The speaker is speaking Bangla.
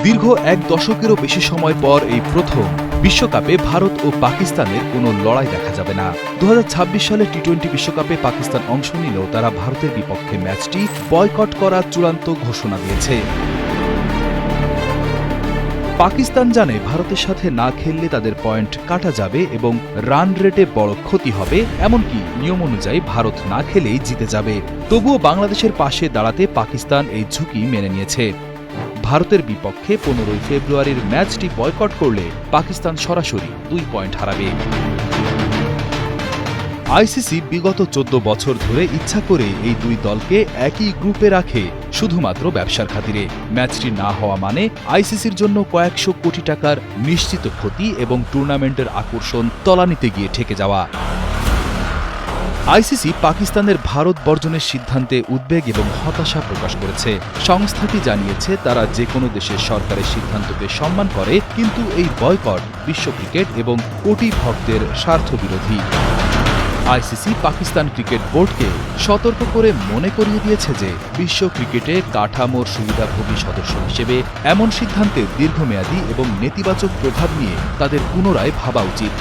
দীর্ঘ এক দশকেরও বেশি সময় পর এই প্রথম বিশ্বকাপে ভারত ও পাকিস্তানের কোনো লড়াই দেখা যাবে না। 2026 সালে টি-20 বিশ্বকাপে পাকিস্তান অংশ নিলেও তারা ভারতের বিপক্ষে ম্যাচটি বয়কট করার চূড়ান্ত ঘোষণা দিয়েছে। পাকিস্তান জানে ভারতের সাথে না খেললে তাদের পয়েন্ট কাটা যাবে এবং রান রেটে বড় ক্ষতি হবে, এমনকি নিয়ম অনুযায়ী ভারত না খেলেই জিতে যাবে। তবুও বাংলাদেশের পাশে দাঁড়াতে পাকিস্তান এই ঝুঁকি মেনে নিয়েছে। ভারতের বিপক্ষে 15 ফেব্রুয়ারির ম্যাচটি বয়কট করলে পাকিস্তান সরাসরি 2 পয়েন্ট হারাবে। আইসিসি বিগত 14 বছর ধরে ইচ্ছা করে এই দুই দলকে একই গ্রুপে রাখে শুধুমাত্র ব্যবসার খাতিরে। ম্যাচটি না হওয়া মানে আইসিসির জন্য কয়েকশো কোটি টাকার নিশ্চিত ক্ষতি এবং টুর্নামেন্টের আকর্ষণ তলানিতে গিয়ে ঠেকে যাওয়া। আইসিসি পাকিস্তানের ভারত বর্জনের সিদ্ধান্তে উদ্বেগ এবং হতাশা প্রকাশ করেছে। সংস্থাটি জানিয়েছে তারা যে কোনো দেশের সরকারের সিদ্ধান্তকে সম্মান করে, কিন্তু এই বয়কট বিশ্ব ক্রিকেট এবং কোটি ভক্তের স্বার্থবিরোধী। আইসিসি পাকিস্তান ক্রিকেট বোর্ডকে সতর্ক করে মনে করিয়ে দিয়েছে যে বিশ্ব ক্রিকেটে কাঠামোর সুবিধাভোগী সদস্য হিসেবে এমন সিদ্ধান্তের দীর্ঘমেয়াদী এবং নেতিবাচক প্রভাব নিয়ে তাদের পুনরায় ভাবা উচিত।